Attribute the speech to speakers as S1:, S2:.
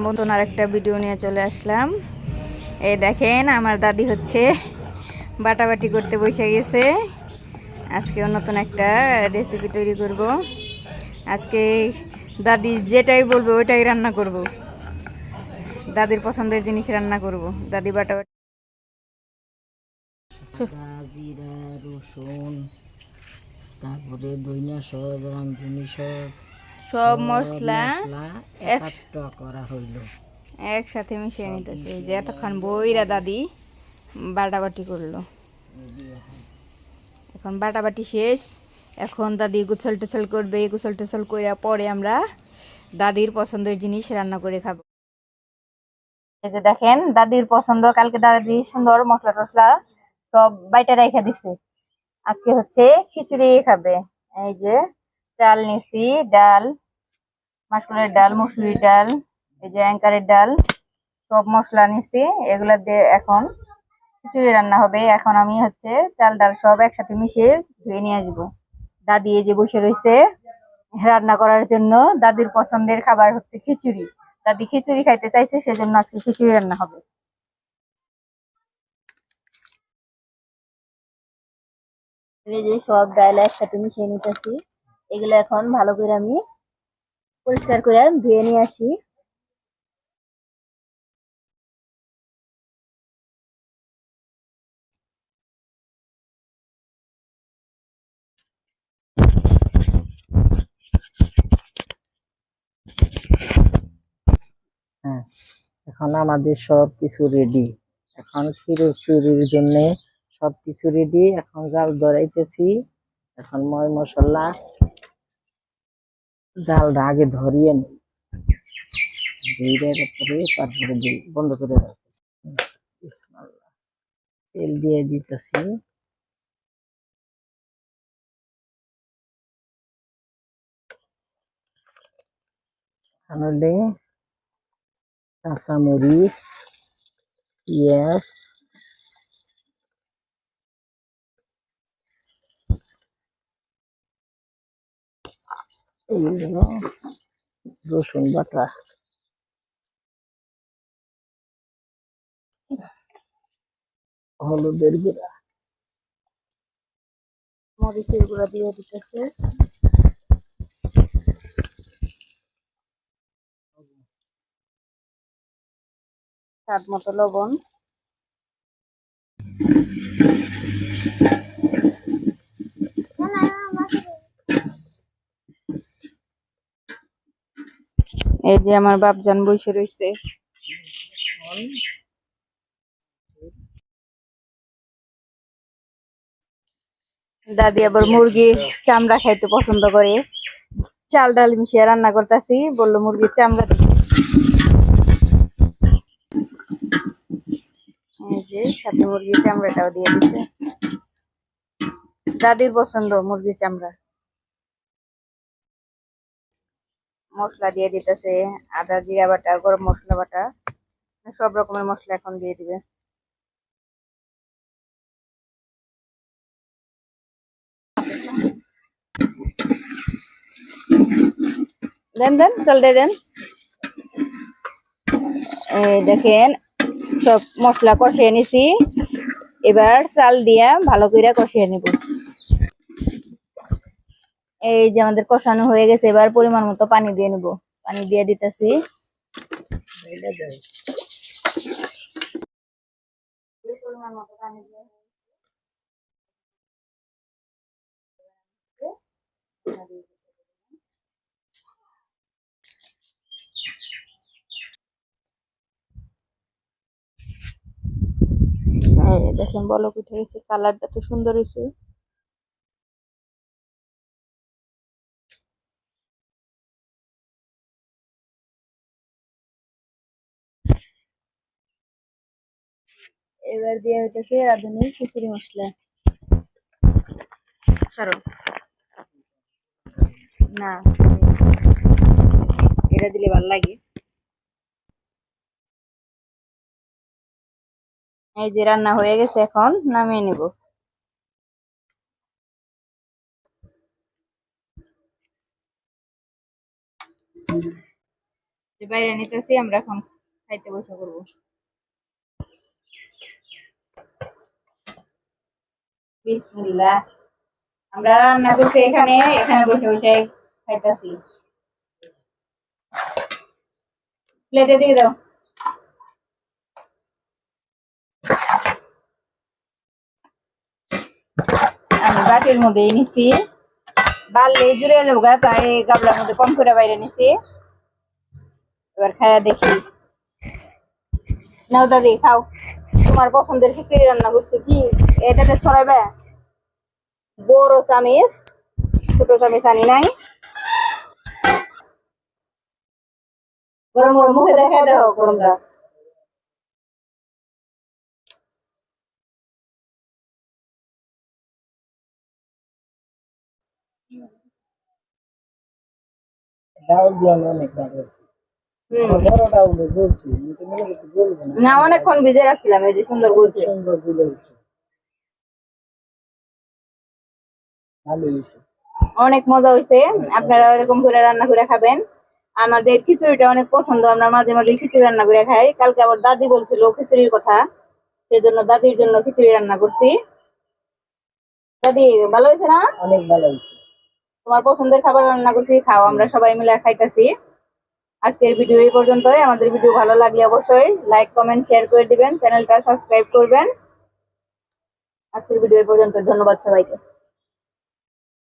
S1: নতুন আরেকটা ভিডিও নিয়ে চলে আসলাম। এই দেখেন আমার দাদি হচ্ছে বাটাবাটি করতে বসে গেছে। আজকেও নতুন একটা রেসিপি তৈরি করব। আজকে দাদি যেটাই বলবে ওইটাই রান্না করব। দাদির পছন্দের জিনিস রান্না করব। দাদি বাটাবাটি
S2: জিরা রসুন তারপরে দইনা সস রাঁধুনি সস
S1: সব মশলা
S2: একাত্তা করা হইল
S1: একসাথে মিশিয়ে নিতেছে। যে এতক্ষণ বইরা দাদি বাটাবাটি করলো। এখন বাটাবাটি শেষ। এখন দাদি গুছল টুছল করবে। গুছল টুছল করে পরে আমরা দাদির পছন্দের জিনিস রান্না করে খাবো। এই যে দেখেন দাদির পছন্দ, কালকে দাদি সুন্দর মশলা টসলা সব বাইটা রেখে দিছে। আজকে হচ্ছে খিচুড়ি খাবে। এই যে চাল নিছি, ডাল, মাসকলাইয়ের ডাল, মসুরির ডাল, এই যে অ্যাঙ্কারের ডাল, সব মশলা নিছি। এগুলা দিয়ে এখন খিচুড়ি রান্না হবে। এখন আমি হচ্ছে চাল ডাল সব একসাথে মিশিয়ে ধুয়ে নিয়ে আসবো। দাদি এই যে বসে রয়েছে রান্না করার জন্য। দাদির পছন্দের খাবার হচ্ছে খিচুড়ি। দাদি খিচুড়ি খাইতে চাইছে, সেজন্য আজকে খিচুড়ি রান্না হবে। এই যে সব ডাল একসাথে মিশিয়ে নিতেছি। এগুলো এখন ভালো করে আমি পরিষ্কার করে ধুয়ে নিয়ে আসি।
S2: হ্যাঁ, এখন আমাদের সব কিছু রেডি। এখন খিচুড়ির জন্য সব কিছু রেডি। এখন জাল ধরাইতেছি। এখন ময় মশলা জালটা আগে ধরিয়ে নিই, পরে তারপরে দিই, বন্ধ করে রাখি। বিসমিল্লাহ। তেল দিয়ে দিতেছি। তাহলে কাঁচামরিচ, পেঁয়াজ, এইগুলো রসুন বাটা, হলুদের গুঁড়া,
S1: মরিচের গুঁড়া দিয়ে দিতেছে, স্বাদ মতো লবণ। এই যে আমার বাপজান বসে রয়েছে। দাদি আবার মুরগির চামড়া খাইতে পছন্দ করে। চাল ডাল মিশিয়ে রান্না করতেছি, বললো মুরগির চামড়া দিতে। এই যে সাথে মুরগির চামড়াটাও দিয়ে দিচ্ছে। দাদির পছন্দ মুরগির চামড়া। মশলা দিয়ে দিতেছে, আদা জিরা বাটা, গরম মশলা বাটা, সব রকমের মশলা এখন দিয়ে দিবে। দেন দেন চাল দিয়ে দেন। এই দেখেন সব মশলা কষিয়ে নিছি। এবার চাল দিয়া ভালো করে কষিয়ে নিব। এই যে আমাদের কষানো হয়ে গেছে। এবার পরিমাণ মতো পানি দিয়ে নিব। পানি দিয়ে দিতেছি। পরিমাণ মতো পানি দিয়ে দেখেন বলক উঠে গেছে, কালারটা তো সুন্দর হয়েছে। এবার দিয়ে হইতেছে রাঁধুনি খিচুড়ি মশলা। সরো না, এটা দিলে ভালো লাগে। এই যে রান্না হয়ে গেছে, এখন নামিয়ে নিব। যে বাইরে নিতেছি, আমরা এখন খাইতে বসে করবো। বিসমিল্লাহ। আমরা রান্না করছি এখানে, এখানে বসে বসে খাইতেছি। প্লেটে দিয়ে দাও। আমি বাটির মধ্যে নিছি, বাললে জুড়ে যাবো গা, তাই গাবলার মধ্যে কম করে বাইরে নিছি। এবার খাইয়া দেখি। নাও দাদি খাও, তোমার পছন্দের খিচুড়ি রান্না করছে। কি এটাতে ছড়াইবে? বড় চামিচ, ছোট চামিচ আনি নাই। গরম গরম মুখে দেখাই দাও গরমটা।
S2: ডাউল দিয়ে অনেক ভালো আছে। বড় ডাউল বলছি, কিন্তু মনে করছি বলবো না।
S1: না, অনেকক্ষণ ভিজে রাখছিলাম, এই যে সুন্দর বলছে।
S2: সুন্দর বলেছে, ভালো হয়েছে।
S1: অনেক মজা হয়েছে। আপনারা এরকম করে রান্না করে খাবেন। আমাদের খিচুড়িটা অনেক পছন্দ, আমরা মাঝে মাঝে খিচুড়ি রান্না করে খাই। কালকে আবার দাদি বলছিল খিচুড়ির কথা, সেজন্য দাদির জন্য খিচুড়ি রান্না করছি। দাদি ভালো হয়েছে না?
S2: অনেক ভালো হয়েছে।
S1: তোমার পছন্দের খাবার রান্না করছি, খাও। আমরা সবাই মিলে খাইতেছি। আজকের ভিডিও এই পর্যন্তই। আমাদের ভিডিও ভালো লাগলে অবশ্যই লাইক কমেন্ট শেয়ার করে দিবেন, চ্যানেলটা সাবস্ক্রাইব করবেন। আজকের ভিডিও এই পর্যন্ত, ধন্যবাদ সবাইকে।